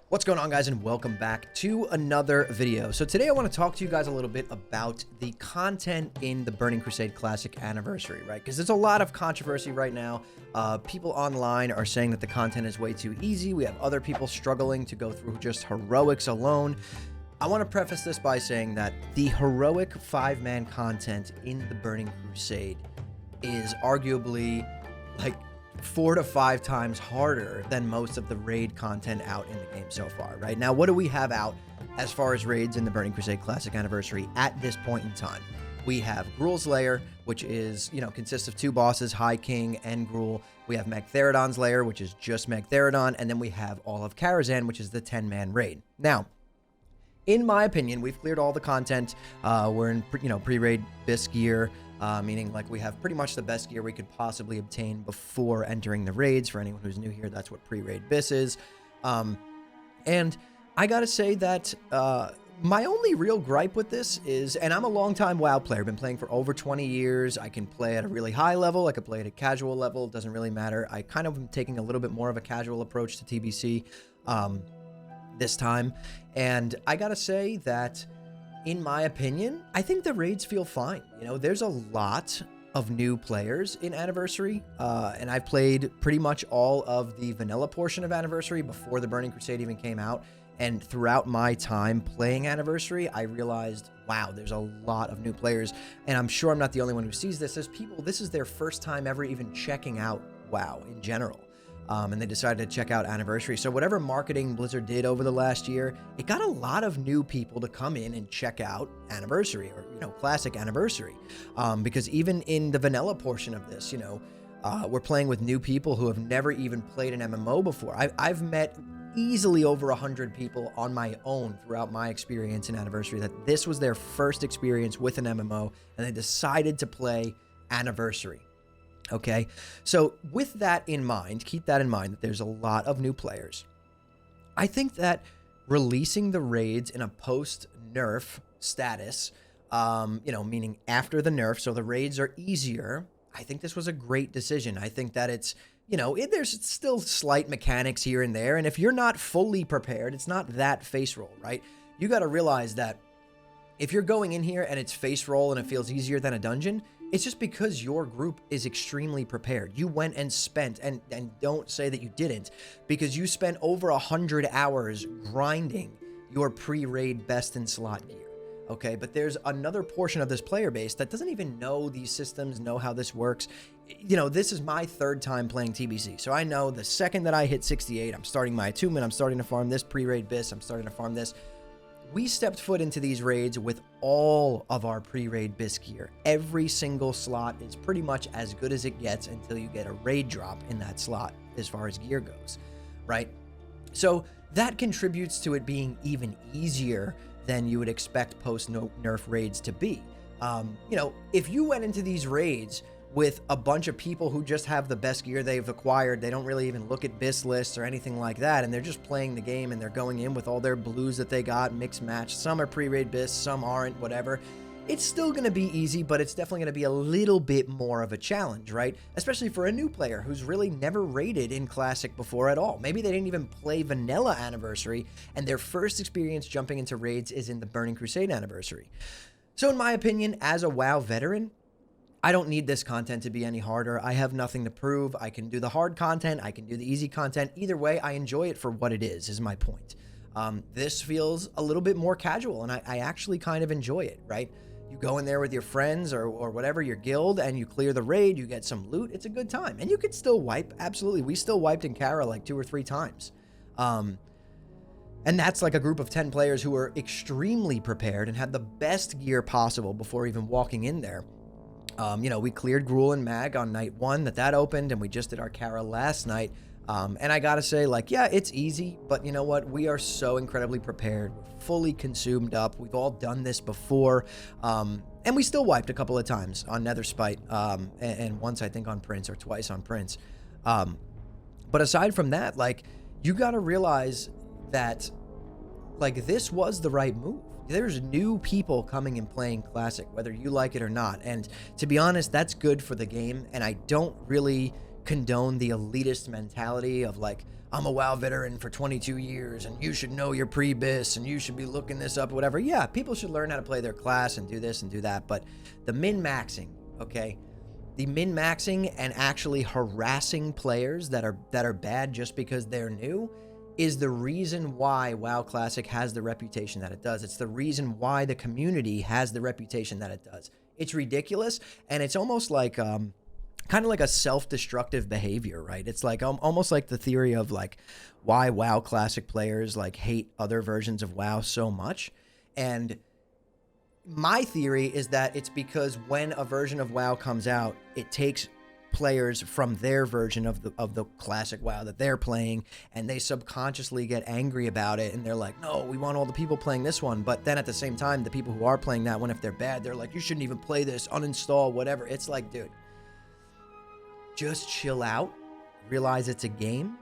What's going on, guys, and welcome back to another video. So today I want to talk to you guys a little bit about the content in the Burning Crusade Classic Anniversary, right? Because there's a lot of controversy right now. People online are saying that the content is way too easy. We have other people struggling to go through just heroics alone. I want to preface this by saying that the heroic 5-man content in the Burning Crusade is arguably like 4 to 5 times harder than most of the raid content out in the game so far. Right now, what do we have out as far as raids in the Burning Crusade Classic Anniversary at this point in time? We have Gruul's Lair, which is, consists of 2 bosses, High King and Gruul. We have Magtheridon's Lair, which is just Magtheridon, and then we have all of Karazhan, which is the 10-man raid. Now, in my opinion, we've cleared all the content. We're in, pre-raid BIS gear, meaning like we have pretty much the best gear we could possibly obtain before entering the raids. For anyone who's new here, that's what pre-raid BIS is. And I gotta say that my only real gripe with this is, and I'm a long-time WoW player, been playing for over 20 years. I can play at a really high level. I could play at a casual level. It doesn't really matter. I kind of am taking a little bit more of a casual approach to TBC this time. And I gotta say that, in my opinion, I think the raids feel fine. There's a lot of new players in Anniversary, and I've played pretty much all of the vanilla portion of Anniversary before the Burning Crusade even came out. And throughout my time playing Anniversary, I realized, wow, there's a lot of new players. And I'm sure I'm not the only one who sees this. There's people, this is their first time ever even checking out WoW in general. And they decided to check out Anniversary. So whatever marketing Blizzard did over the last year, it got a lot of new people to come in and check out Anniversary, or, Classic Anniversary. Because even in the vanilla portion of this, we're playing with new people who have never even played an MMO before. I've met easily over 100 people on my own throughout my experience in Anniversary that this was their first experience with an MMO, and they decided to play Anniversary. Okay, so with that in mind, keep that in mind, that there's a lot of new players. I think that releasing the raids in a post-nerf status, meaning after the nerf, so the raids are easier, I think this was a great decision. I think that it's, there's still slight mechanics here and there, and if you're not fully prepared, it's not that face roll, right? You got to realize that if you're going in here and it's face roll and it feels easier than a dungeon, it's just because your group is extremely prepared. You went and spent, and don't say that you didn't, because you spent over 100 hours grinding your pre-raid best in slot gear. Okay, but there's another portion of this player base that doesn't even know these systems, know how this works. This is my 3rd time playing TBC, so I know the second that I hit 68, I'm starting my attunement, I'm starting to farm this pre-raid BIS, I'm starting to farm this. We stepped foot into these raids with all of our pre-raid BIS gear. Every single slot is pretty much as good as it gets until you get a raid drop in that slot as far as gear goes, right? So that contributes to it being even easier than you would expect post-nerf raids to be. If you went into these raids with a bunch of people who just have the best gear they've acquired, they don't really even look at BIS lists or anything like that, and they're just playing the game and they're going in with all their blues that they got, mixed match. Some are pre-raid BIS, some aren't, whatever. It's still going to be easy, but it's definitely going to be a little bit more of a challenge, right? Especially for a new player who's really never raided in Classic before at all. Maybe they didn't even play Vanilla Anniversary, and their first experience jumping into raids is in the Burning Crusade Anniversary. So in my opinion, as a WoW veteran, I don't need this content to be any harder. I have nothing to prove. I can do the hard content. I can do the easy content. Either way, I enjoy it for what it is my point. This feels a little bit more casual, and I actually kind of enjoy it, right? You go in there with your friends or whatever, your guild, and you clear the raid, you get some loot. It's a good time. And you could still wipe. Absolutely. We still wiped in Kara like 2 or 3 times. And that's like a group of 10 players who were extremely prepared and had the best gear possible before even walking in there. We cleared Gruul and Mag on night 1 that opened, and we just did our Kara last night. And I gotta say, yeah, it's easy, but you know what? We are so incredibly prepared. We're fully consumed up. We've all done this before. And we still wiped a couple of times on Nether Spite, and once I think on Prince, or twice on Prince. But aside from that, you gotta realize that, this was the right move. There's new people coming and playing Classic, whether you like it or not. And to be honest, that's good for the game. And I don't really condone the elitist mentality of I'm a WoW veteran for 22 years and you should know your pre-bis and you should be looking this up, whatever. Yeah, people should learn how to play their class and do this and do that. But the min-maxing, okay? The min-maxing and actually harassing players that are bad just because they're new is the reason why WoW Classic has the reputation that it does. It's the reason why the community has the reputation that it does. It's ridiculous, and it's almost like kind of like a self-destructive behavior, right? It's like almost like the theory of like why WoW Classic players like hate other versions of WoW so much. And my theory is that it's because when a version of WoW comes out, it takes players from their version of the classic WoW that they're playing, and they subconsciously get angry about it, and they're like, no, we want all the people playing this one. But then at the same time, the people who are playing that one, if they're bad, they're like, you shouldn't even play this, uninstall, whatever. It's like, dude, just chill out, realize it's a game,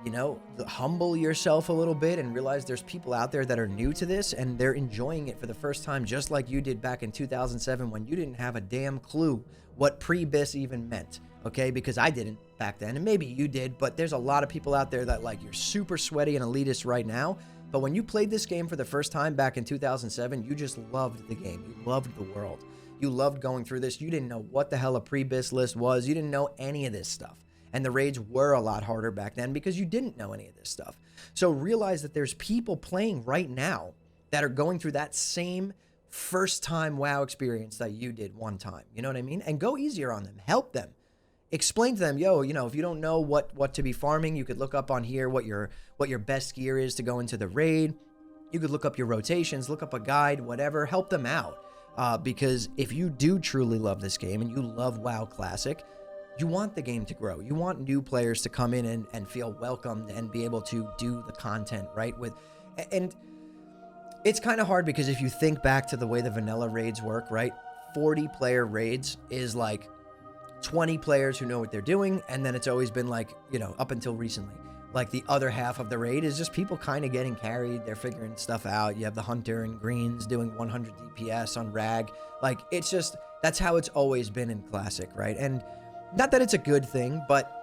you know, humble yourself a little bit and realize there's people out there that are new to this and they're enjoying it for the first time, just like you did back in 2007 when you didn't have a damn clue what pre-bis even meant, okay? Because I didn't back then, and maybe you did, but there's a lot of people out there that like, you're super sweaty and elitist right now, but when you played this game for the first time back in 2007, you just loved the game. You loved the world. You loved going through this. You didn't know what the hell a pre-bis list was. You didn't know any of this stuff. And the raids were a lot harder back then because you didn't know any of this stuff. So realize that there's people playing right now that are going through that same first time WoW experience that you did one time. You know what I mean? And go easier on them. Help them. Explain to them, yo, you know, if you don't know what to be farming, you could look up on here what your best gear is to go into the raid. You could look up your rotations, look up a guide, whatever. Help them out. Because if you do truly love this game and you love WoW Classic, you want the game to grow. You want new players to come in and feel welcomed and be able to do the content, right? And it's kind of hard because if you think back to the way the vanilla raids work, right? 40-player raids is like 20 players who know what they're doing, and then it's always been like, you know, up until recently, like the other half of the raid is just people kind of getting carried. They're figuring stuff out. You have the hunter and greens doing 100 DPS on rag. Like, it's just, that's how it's always been in Classic, right? And not that it's a good thing, but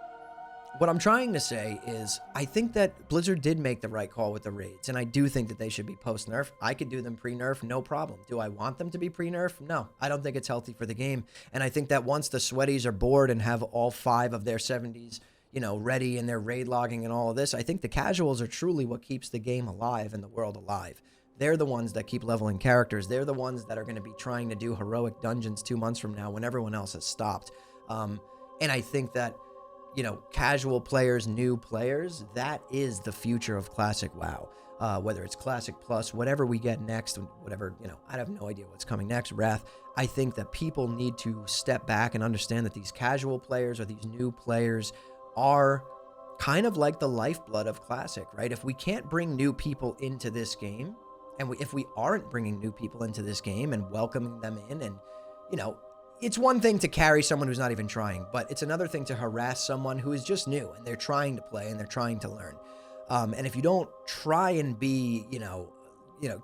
what I'm trying to say is I think that Blizzard did make the right call with the raids, and I do think that they should be post-nerf. I could do them pre-nerf, no problem. Do I want them to be pre-nerf? No, I don't think it's healthy for the game, and I think that once the sweaties are bored and have all 5 of their 70s, you know, ready and they're raid logging and all of this, I think the casuals are truly what keeps the game alive and the world alive. They're the ones that keep leveling characters. They're the ones that are going to be trying to do heroic dungeons 2 months from now when everyone else has stopped. And I think that, you know, casual players, new players, that is the future of Classic WoW. Whether it's Classic Plus, whatever we get next, whatever, you know, I have no idea what's coming next, Wrath. I think that people need to step back and understand that these casual players or these new players are kind of like the lifeblood of Classic, right? If we can't bring new people into this game, and if we aren't bringing new people into this game and welcoming them in, and, you know, it's one thing to carry someone who's not even trying, but it's another thing to harass someone who is just new and they're trying to play and they're trying to learn. And if you don't try and be, you know,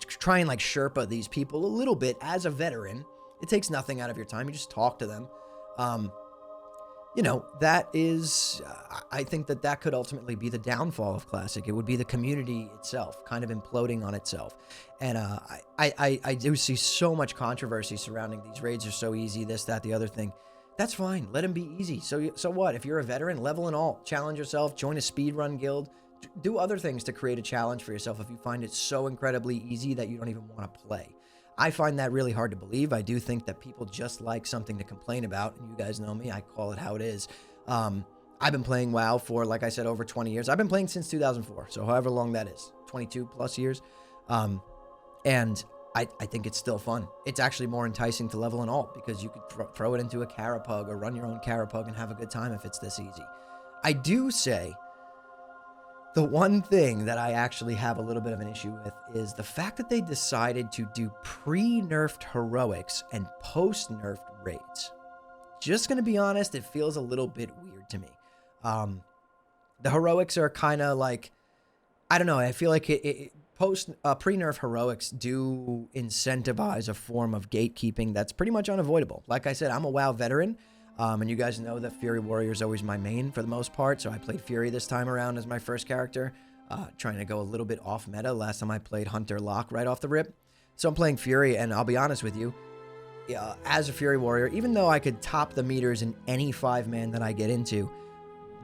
try and like Sherpa these people a little bit as a veteran, it takes nothing out of your time. You just talk to them. You know, that is, I think that could ultimately be the downfall of Classic. It would be the community itself kind of imploding on itself. And I do see so much controversy surrounding these raids are so easy, this, that, the other thing. That's fine. Let them be easy. So what? If you're a veteran, level and all. Challenge yourself. Join a speedrun guild. Do other things to create a challenge for yourself if you find it so incredibly easy that you don't even want to play. I find that really hard to believe. I do think that people just like something to complain about, and you guys know me, I call it how it is. I've been playing WoW for, like I said, over 20 years. I've been playing since 2004, so however long that is, 22 plus years. And I think it's still fun. It's actually more enticing to level and alt because you could throw it into a Carapug or run your own Carapug and have a good time if it's this easy. I do say the one thing that I actually have a little bit of an issue with is the fact that they decided to do pre-nerfed heroics and post-nerfed raids. Just going to be honest, it feels a little bit weird to me. The heroics are kind of like, I don't know, I feel like pre-nerf heroics do incentivize a form of gatekeeping that's pretty much unavoidable. Like I said, I'm a WoW veteran. And you guys know that Fury Warrior is always my main for the most part, so I played Fury this time around as my first character, trying to go a little bit off meta. Last time I played Hunter Locke right off the rip. So I'm playing Fury, and I'll be honest with you, as a Fury Warrior, even though I could top the meters in any 5-man that I get into,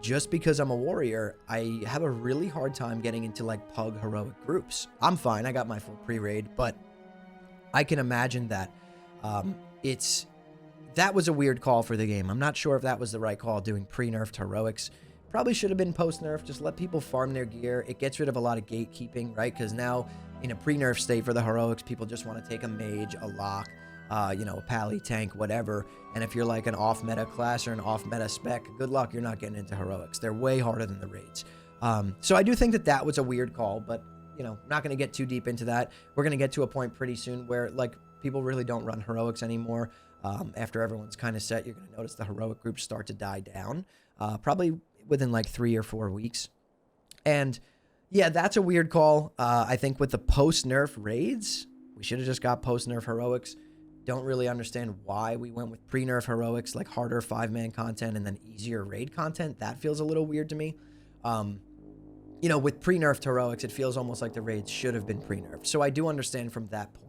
just because I'm a warrior, I have a really hard time getting into like pug heroic groups. I'm fine, I got my full pre-raid, but I can imagine that that was a weird call for the game. I'm not sure if that was the right call, doing pre-nerfed heroics. Probably should have been post-nerf. Just let people farm their gear. It gets rid of a lot of gatekeeping, right? Because now in a pre-nerf state for the heroics, people just want to take a mage, a lock, you know, a pally, tank, whatever. And if you're like an off-meta class or an off-meta spec, good luck, you're not getting into heroics. They're way harder than the raids. So I do think that that was a weird call, but, you know, not going to get too deep into that. We're going to get to a point pretty soon where, like, people really don't run heroics anymore. After everyone's kind of set, you're going to notice the heroic groups start to die down, probably within like 3 or 4 weeks. And yeah, that's a weird call. I think with the post-nerf raids, we should have just got post-nerf heroics. Don't really understand why we went with pre-nerf heroics, like harder 5-man content and then easier raid content. That feels a little weird to me. You know, with pre-nerfed heroics, it feels almost like the raids should have been pre-nerfed. So I do understand from that point.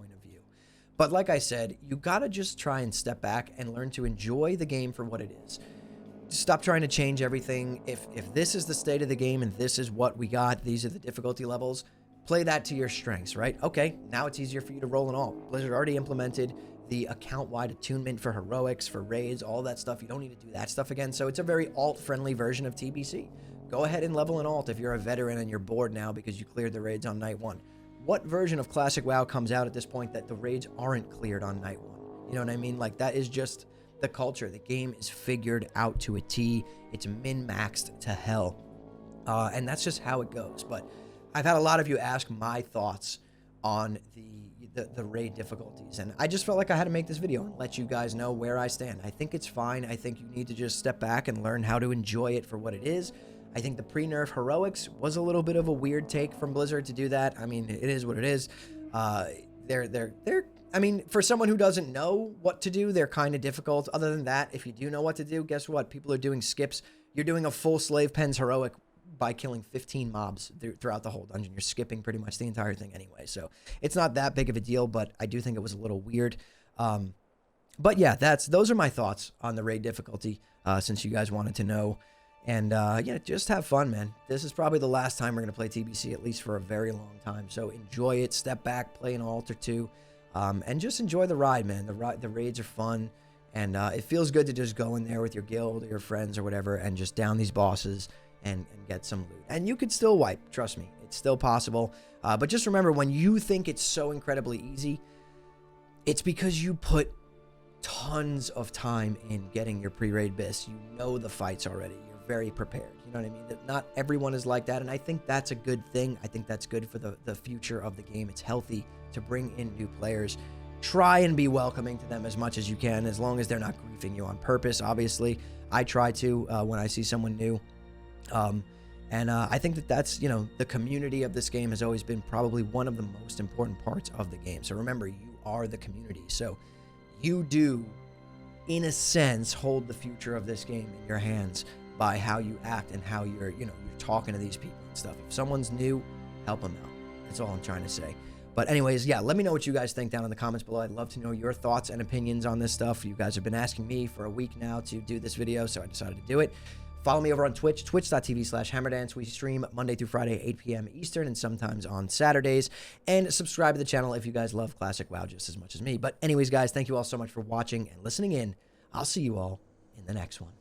But like I said, you gotta just try and step back and learn to enjoy the game for what it is. Stop trying to change everything. If this is the state of the game and this is what we got, these are the difficulty levels, play that to your strengths, right? Okay, now it's easier for you to roll in all. Blizzard already implemented the account-wide attunement for heroics, for raids, all that stuff. You don't need to do that stuff again. So it's a very alt-friendly version of TBC. Go ahead and level an alt if you're a veteran and you're bored now because you cleared the raids on night 1. What version of Classic WoW comes out at this point that the raids aren't cleared on night 1? You know what I mean? Like, that is just the culture. The game is figured out to a T. It's min-maxed to hell. And that's just how it goes. But I've had a lot of you ask my thoughts on the raid difficulties. And I just felt like I had to make this video and let you guys know where I stand. I think it's fine. I think you need to just step back and learn how to enjoy it for what it is. I think the pre-nerf heroics was a little bit of a weird take from Blizzard to do that. I mean, it is what it is. I mean, for someone who doesn't know what to do, they're kind of difficult. Other than that, if you do know what to do, guess what? People are doing skips. You're doing a full Slave Pens heroic by killing 15 mobs throughout the whole dungeon. You're skipping pretty much the entire thing anyway. So it's not that big of a deal, but I do think it was a little weird. But yeah, those are my thoughts on the raid difficulty, since you guys wanted to know. And yeah, just have fun, man. This is probably the last time we're going to play TBC, at least for a very long time. So enjoy it, step back, play an alt or two, and just enjoy the ride, man. The raids are fun, and it feels good to just go in there with your guild or your friends or whatever and just down these bosses and get some loot. And you could still wipe, trust me. It's still possible. But just remember, when you think it's so incredibly easy, it's because you put tons of time in getting your pre-raid bis. You know the fights already. Very prepared. You know what I mean? That not everyone is like that, and I think that's a good thing. I think that's good for the future of the game. It's healthy to bring in new players. Try and be welcoming to them as much as you can, as long as they're not griefing you on purpose. Obviously, I try to when I see someone new. And I think that's, you know, the community of this game has always been probably one of the most important parts of the game. So remember, you are the community. So you do, in a sense, hold the future of this game in your hands by how you act and how you're talking to these people and stuff. If someone's new, help them out. That's all I'm trying to say. But anyways, yeah, let me know what you guys think down in the comments below. I'd love to know your thoughts and opinions on this stuff. You guys have been asking me for a week now to do this video, so I decided to do it. Follow me over on Twitch, twitch.tv/hammerdance. We stream Monday through Friday, 8 p.m. Eastern, and sometimes on Saturdays. And subscribe to the channel if you guys love Classic WoW just as much as me. But anyways, guys, thank you all so much for watching and listening in. I'll see you all in the next one.